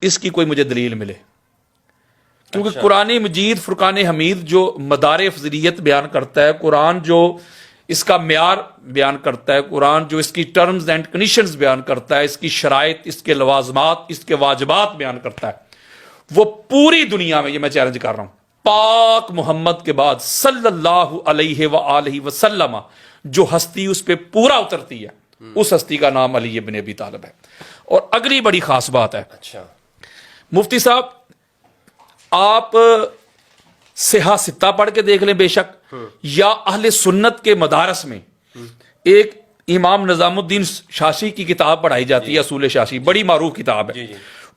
اس کی کوئی مجھے دلیل ملے، کیونکہ قرآن مجید فرقان حمید جو مدار افضلیت بیان کرتا ہے، قرآن جو اس کا معیار بیان کرتا ہے، قرآن جو اس کی ٹرمز اینڈ کنڈیشنز بیان کرتا ہے، اس کی شرائط، اس کے لوازمات، اس کے واجبات بیان کرتا ہے، وہ پوری دنیا میں، یہ میں چیلنج کر رہا ہوں، پاک محمد کے بعد صلی اللہ علیہ وآلہ وسلم جو ہستی اس پہ پورا اترتی ہے، اس ہستی کا نام علی ابن ابی طالب ہے۔ اور اگلی بڑی خاص بات ہے، مفتی صاحب آپ صحاح ستہ پڑھ کے دیکھ لیں بے شک، یا اہل سنت کے مدارس میں ایک امام نظام الدین شاشی کی کتاب پڑھائی جاتی ہے، اصول شاشی، بڑی معروف کتاب ہے،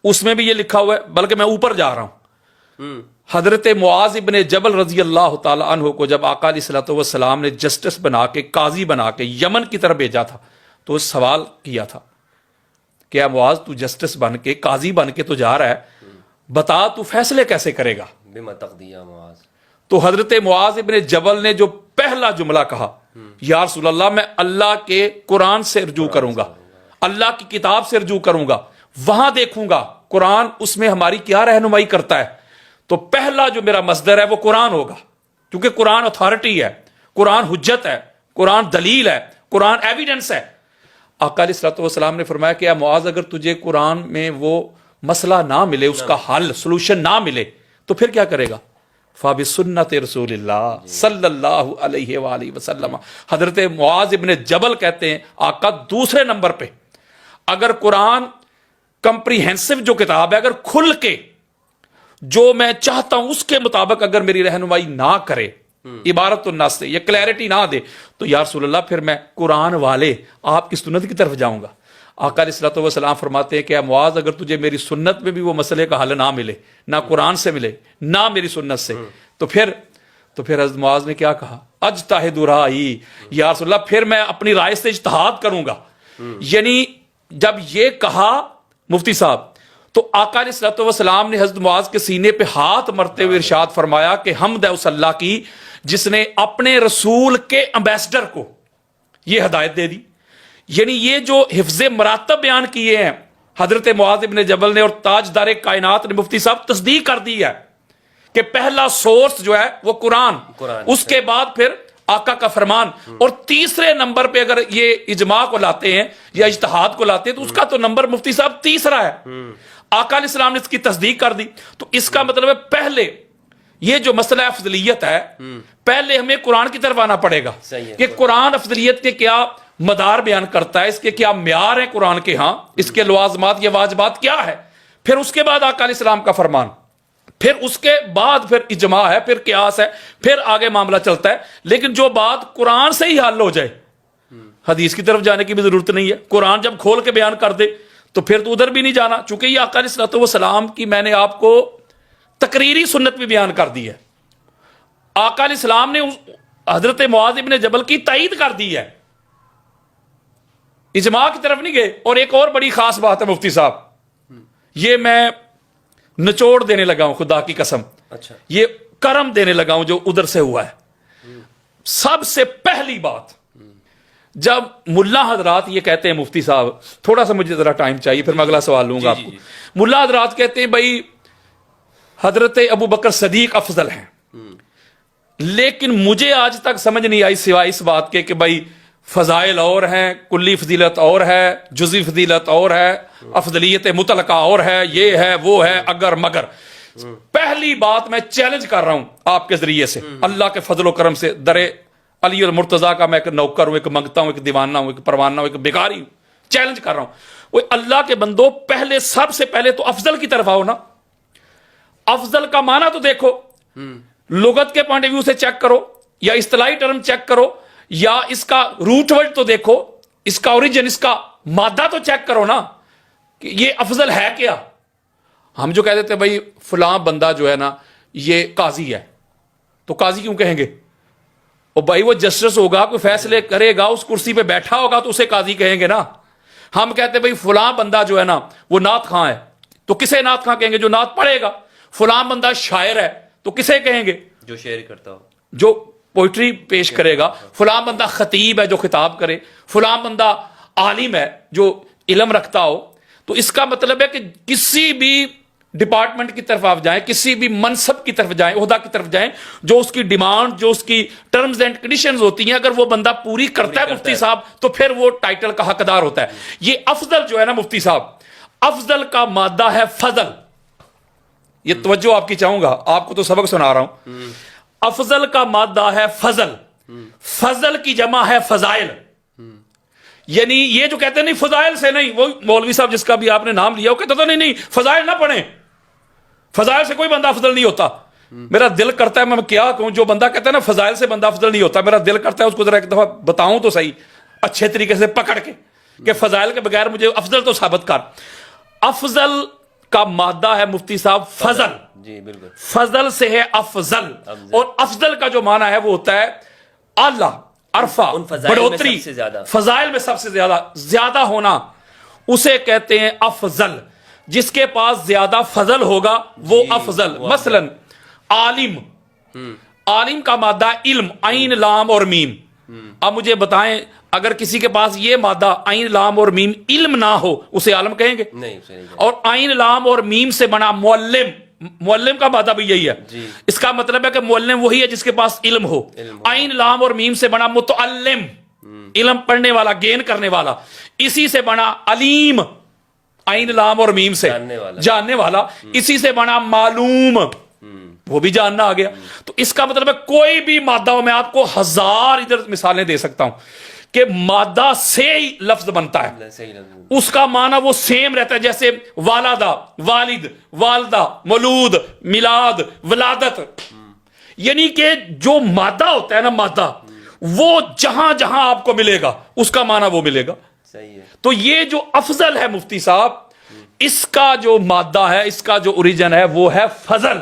اس میں بھی یہ لکھا ہوا ہے، بلکہ میں اوپر جا رہا ہوں، حضرت معاذ ابن جبل رضی اللہ تعالی عنہ کو جب آقا علیہ الصلوۃ والسلام نے جسٹس بنا کے، قاضی بنا کے یمن کی طرف بھیجا تھا، تو سوال کیا تھا کہ اے معاذ، تو جسٹس بن کے، قاضی بن کے تو جا رہا ہے، بتا تو فیصلے کیسے کرے گا؟ بما تقضی یا معاذ۔ تو حضرت معاذ ابن جبل نے جو پہلا جملہ کہا، یا رسول اللہ، میں اللہ کے قرآن سے رجوع کروں گا، اللہ کی کتاب سے رجوع کروں گا، وہاں دیکھوں گا قرآن اس میں ہماری کیا رہنمائی کرتا ہے، تو پہلا جو میرا مصدر ہے وہ قرآن ہوگا، کیونکہ قرآن اتھارٹی ہے، قرآن حجت ہے، قرآن دلیل ہے، قرآن ایویڈنس ہے۔ آقا علیہ الصلوۃ والسلام نے فرمایا کہ اے معاذ، اگر تجھے قرآن میں وہ مسئلہ نہ ملے، اس کا حل، سلوشن نہ ملے، تو پھر کیا کرے گا؟ فَبِسُنَّتِ رسول اللہ صلی اللہ علیہ وآلہ وسلم۔ حضرت معاذ ابن جبل کہتے ہیں آقا دوسرے نمبر پہ، اگر قرآن کمپریہنسو جو کتاب ہے، اگر کھل کے جو میں چاہتا ہوں اس کے مطابق اگر میری رہنمائی نہ کرے، عبارت الناس سے یہ کلیئرٹی نہ دے، تو یا رسول اللہ پھر میں قرآن والے آپ کی سنت کی طرف جاؤں گا۔ آقا علیہ الصلوۃ والسلام فرماتے ہیں کہ اے معاذ، اگر تجھے میری سنت میں بھی وہ مسئلے کا حل نہ ملے، نہ قرآن سے ملے، نہ میری سنت سے، تو پھر حضرت معاذ نے کیا کہا؟ اجتہد رائی، یا رسول اللہ پھر میں اپنی رائے سے اجتہاد کروں گا۔ یعنی جب یہ کہا مفتی صاحب، تو آقا علیہ الصلوۃ والسلام نے حضرت معاذ کے سینے پہ ہاتھ مرتے ہوئے ارشاد فرمایا کہ حمد ہے اس اللہ کی جس نے اپنے رسول کے امبیسڈر کو یہ ہدایت دے دی۔ یعنی یہ جو حفظ مراتب بیان کیے ہیں حضرت معاذ ابن جبل نے اور تاجدار کائنات نے، مفتی صاحب تصدیق کر دی ہے کہ پہلا سورس جو ہے وہ قرآن، اس کے بعد پھر آقا کا فرمان، اور تیسرے نمبر پہ اگر یہ اجماع کو لاتے ہیں یا اجتہاد کو لاتے ہیں تو اس کا تو نمبر مفتی صاحب تیسرا ہے۔ آقا علیہ السلام نے اس کی تصدیق کر دی، تو اس کا مطلب ہے پہلے یہ جو مسئلہ افضلیت ہے، پہلے ہمیں قرآن کی طرف آنا پڑے گا کہ قرآن افضلیت کے کیا مدار بیان کرتا ہے، اس کے کیا معیار ہیں قرآن کے ہاں، اس کے لوازمات یا واجبات کیا ہے، پھر اس کے بعد آقا علیہ السلام کا فرمان، پھر اس کے بعد پھر اجماع ہے، پھر قیاس ہے، پھر آگے معاملہ چلتا ہے۔ لیکن جو بات قرآن سے ہی حل ہو جائے، حدیث کی طرف جانے کی بھی ضرورت نہیں ہے، قرآن جب کھول کے بیان کر دے تو پھر تو ادھر بھی نہیں جانا، چونکہ یہ آقا علیہ الصلوۃ والسلام کی میں نے آپ کو تقریری سنت بھی بیان کر دی ہے۔ آقا علیہ السلام نے حضرت معاذ ابن جبل کی تائید کر دی ہے، اجماع کی طرف نہیں گئے۔ اور ایک اور بڑی خاص بات ہے مفتی صاحب، یہ میں نچوڑ دینے لگا ہوں خدا کی قسم، یہ کرم دینے لگا ہوں جو ادھر سے ہوا ہے۔ سب سے پہلی بات، جب ملا حضرات یہ کہتے ہیں، مفتی صاحب تھوڑا سا مجھے ذرا ٹائم چاہیے، پھر میں اگلا سوال لوں گا آپ کو۔ ملا حضرات کہتے ہیں بھائی حضرت ابو بکر صدیق افضل ہیں، لیکن مجھے آج تک سمجھ نہیں آئی سوائے اس بات کے کہ بھائی فضائل اور ہیں، کلی فضیلت اور ہے، جزوی فضیلت اور ہے، افضلیت مطلقہ اور ہے، یہ ہے وہ ہے، اگر مگر۔ پہلی بات میں چیلنج کر رہا ہوں آپ کے ذریعے سے، اللہ کے فضل و کرم سے، در علی المرتضیٰ کا میں ایک نوکر ہوں، ایک منگتا ہوں، ایک دیوانہ ہوں، ایک پروانہ ہوں، ایک بیکاری ہوں، چیلنج کر رہا ہوں، وہ اللہ کے بندو پہلے سب سے پہلے تو افضل کی طرف آؤ نا۔ افضل کا معنی تو دیکھو، لغت کے پوائنٹ آف ویو سے چیک کرو، یا اصطلاحی ٹرم چیک کرو، یا اس کا روٹ ورڈ تو دیکھو، اس کا اوریجن، اس کا مادہ تو چیک کرو نا کہ یہ افضل ہے کیا۔ ہم جو کہہ دیتے ہیں بھائی فلاں بندہ جو ہے نا یہ قاضی ہے، تو قاضی کیوں کہیں گے؟ اور بھائی وہ جسٹس ہوگا، کوئی فیصلے کرے گا، اس کرسی پہ بیٹھا ہوگا تو اسے قاضی کہیں گے نا۔ ہم کہتے ہیں بھائی فلاں بندہ جو ہے نا وہ نعت خواں ہے، تو کسے نعت خواں کہیں گے؟ جو نعت پڑھے گا۔ فلاں بندہ شاعر ہے تو کسے کہیں گے؟ جو شعر کرتا ہو، جو پوئٹری پیش کرے گا۔ فلاں بندہ خطیب ہے جو خطاب کرے، فلاں بندہ عالم ہے جو علم رکھتا ہو۔ تو اس کا مطلب ہے کہ کسی بھی ڈپارٹمنٹ کی طرف آپ جائیں, کسی بھی منصب کی طرف جائیں, عہدہ کی طرف جائیں, جو اس کی ڈیمانڈ, جو اس کی ٹرمز اینڈ کنڈیشنز ہوتی ہیں, اگر وہ بندہ پوری کرتا ہے مفتی صاحب, تو پھر وہ ٹائٹل کا حقدار ہوتا ہے. یہ افضل جو ہے نا مفتی صاحب, افضل کا مادہ ہے فضل. یہ توجہ آپ کی چاہوں گا, آپ کو تو سبق سنا رہا ہوں. افضل کا مادہ ہے فضل. فضل کی جمع ہے فضائل. یعنی یہ جو کہتے ہیں نہیں فضائل سے نہیں, وہ مولوی صاحب جس کا بھی آپ نے نام لیا وہ کہتا تھا نہیں فضائل نہ پڑھیں, فضائل سے کوئی بندہ افضل نہیں ہوتا. میرا دل کرتا ہے, میں کیا کہوں, جو بندہ کہتا ہے نا فضائل سے بندہ افضل نہیں ہوتا, میرا دل کرتا ہے اس کو ذرا ایک دفعہ بتاؤں تو صحیح اچھے طریقے سے پکڑ کے کہ فضائل کے بغیر مجھے افضل تو ثابت کر. افضل کا مادہ ہے مفتی صاحب فضل. جی بالکل. فضل سے ہے افضل, اور افضل کا جو معنی ہے وہ ہوتا ہے اعلیٰ, عرفہ, بڑھوتری, فضائل میں سب سے زیادہ ہونا, اسے کہتے ہیں افضل. جس کے پاس زیادہ فضل ہوگا وہ افضل. مثلا عالم, عالم کا مادہ علم, عین لام اور میم. اب مجھے بتائیں اگر کسی کے پاس یہ مادہ عین لام اور میم علم نہ ہو, اسے عالم کہیں گے؟ نہیں. اور عین لام اور میم سے بنا معلم, معلم کا مادہ بھی یہی ہے. اس کا مطلب ہے کہ معلم وہی ہے جس کے پاس علم ہو. عین لام اور میم سے بنا متعلم, علم پڑھنے والا, گین کرنے والا. اسی سے بنا علیم, عین لام اور میم سے جاننے والا. اسی سے بنا معلوم, وہ بھی جاننا آ گیا. تو اس کا مطلب ہے کوئی بھی مادہ ہو, میں آپ کو ہزار ادھر مثالیں دے سکتا ہوں کہ مادہ سے ہی لفظ بنتا ہے, اس کا معنی وہ سیم رہتا ہے. جیسے والدہ, والد, والدہ, مولود, میلاد, ولادت. یعنی کہ جو مادہ ہوتا ہے نا, مادہ وہ جہاں جہاں آپ کو ملے گا اس کا معنی وہ ملے گا. تو یہ جو افضل ہے مفتی صاحب, اس کا جو مادہ ہے, اس کا جو اوریجن ہے وہ ہے فضل,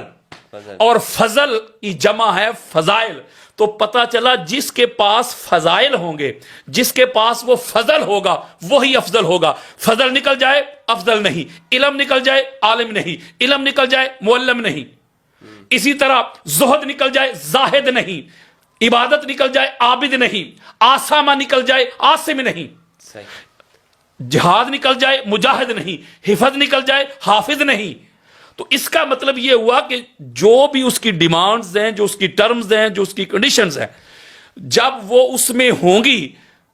اور فضل کی جمع ہے فضائل. تو پتا چلا جس کے پاس فضائل ہوں گے, جس کے پاس وہ فضل ہوگا وہی افضل ہوگا. فضل نکل جائے افضل نہیں, علم نکل جائے عالم نہیں, علم نکل جائے معلم نہیں. اسی طرح زہد نکل جائے زاہد نہیں, عبادت نکل جائے عابد نہیں, آسامہ نکل جائے عاصم نہیں, جہاد نکل جائے مجاہد نہیں, حفظ نکل جائے حافظ نہیں. تو اس کا مطلب یہ ہوا کہ جو بھی اس کی ڈیمانڈز ہیں, جو اس کی ٹرمز ہیں, جو اس کی کنڈیشنز ہیں, جب وہ اس میں ہوں گی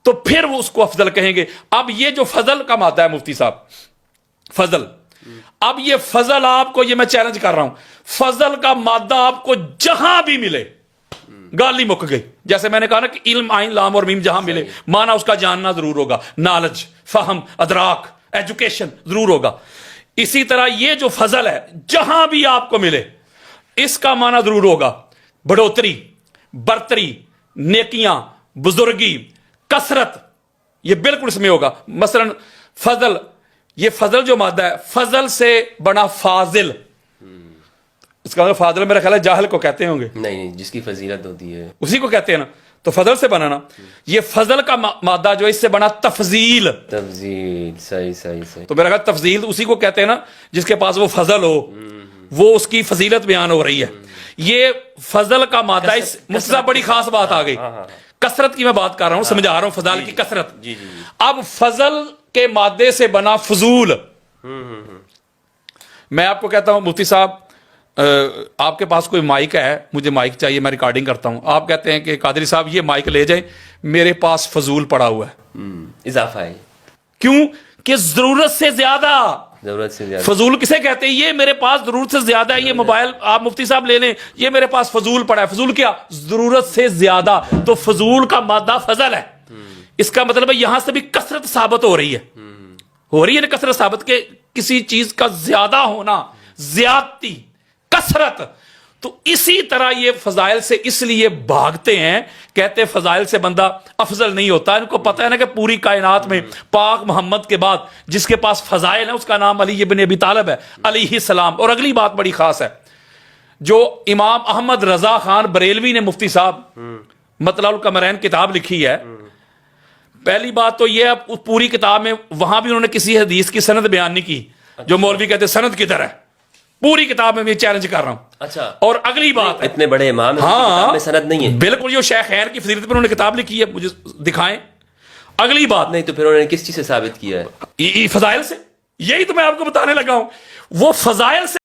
تو پھر وہ اس کو افضل کہیں گے. اب یہ جو فضل کا مادہ ہے مفتی صاحب, فضل, اب یہ فضل آپ کو, یہ میں چیلنج کر رہا ہوں, فضل کا مادہ آپ کو جہاں بھی ملے, گالی مک گئی. جیسے میں نے کہا نا کہ علم, عین لام اور میم جہاں ملے, معنی اس کا جاننا ضرور ہوگا, نالج, فہم, ادراک, ایجوکیشن ضرور ہوگا. اسی طرح یہ جو فضل ہے جہاں بھی آپ کو ملے اس کا معنی ضرور ہوگا بڑھوتری, برتری, نیکیاں, بزرگی, کثرت. یہ بالکل اس میں ہوگا. مثلا فضل, یہ فضل جو مادہ ہے, فضل سے بنا فاضل. اس کا مطلب فاضل میرا خیال ہے جاہل کو کہتے ہوں گے. نہیں, جس کی فضیلت ہوتی ہے اسی کو کہتے ہیں نا. تو فضل سے بنا نا. یہ فضل کا مادہ جو اس سے بنا تفضیل. تفضیل, صحیح. تو میرا خیال تفضیل اسی کو کہتے ہیں نا جس کے پاس وہ فضل ہو, وہ اس کی فضیلت بیان ہو رہی ہے. یہ فضل کا مادہ, اس مفتی بڑی خاص بات آ گئی. کثرت کی میں بات کر رہا ہوں, سمجھا رہا ہوں فضائل کی کثرت. اب فضل کے مادے سے بنا فضول. میں آپ کو کہتا ہوں مفتی صاحب, آپ کے پاس کوئی مائک ہے, مجھے مائک چاہیے, میں ریکارڈنگ کرتا ہوں. آپ کہتے ہیں کہ قادری صاحب یہ مائک لے جائیں, میرے پاس فضول پڑا ہوا ہے. اضافہ ہے. کیوں؟ کہ ضرورت سے زیادہ. فضول کسے کہتے ہیں؟ یہ میرے پاس ضرورت سے زیادہ ہے. یہ موبائل آپ مفتی صاحب لے لیں, یہ میرے پاس فضول پڑا ہے. فضول کیا؟ ضرورت سے زیادہ. تو فضول کا مادہ فضل ہے. اس کا مطلب ہے یہاں سے بھی کثرت ثابت ہو رہی ہے نا, کثرت ثابت کہ کسی چیز کا زیادہ ہونا, زیادتی, کثرت. تو اسی طرح یہ فضائل سے اس لیے بھاگتے ہیں, کہتے فضائل سے بندہ افضل نہیں ہوتا. ان کو پتہ ہے نا کہ پوری کائنات میں پاک محمد کے بعد جس کے پاس فضائل ہیں اس کا نام علی ابن ابی طالب ہے علیہ السلام. اور اگلی بات بڑی خاص ہے, جو امام احمد رضا خان بریلوی نے مفتی صاحب مطلع القمرین کتاب لکھی ہے, پہلی بات تو یہ پوری کتاب میں وہاں بھی انہوں نے کسی حدیث کی سند بیان نہیں کی جو مولوی کہتے سند کدھر ہے. پوری کتاب میں میں چیلنج کر رہا ہوں. اچھا. اور اگلی بات, اتنے بڑے امام ہاں سند نہیں ہے. بالکل, جو شیخین کی فضیلت پر انہوں نے کتاب لکھی ہے, مجھے دکھائیں. اگلی بات, نہیں تو پھر انہوں نے کس چیز سے ثابت کیا ہے؟ فضائل سے. یہی تو میں آپ کو بتانے لگا ہوں، وہ فضائل سے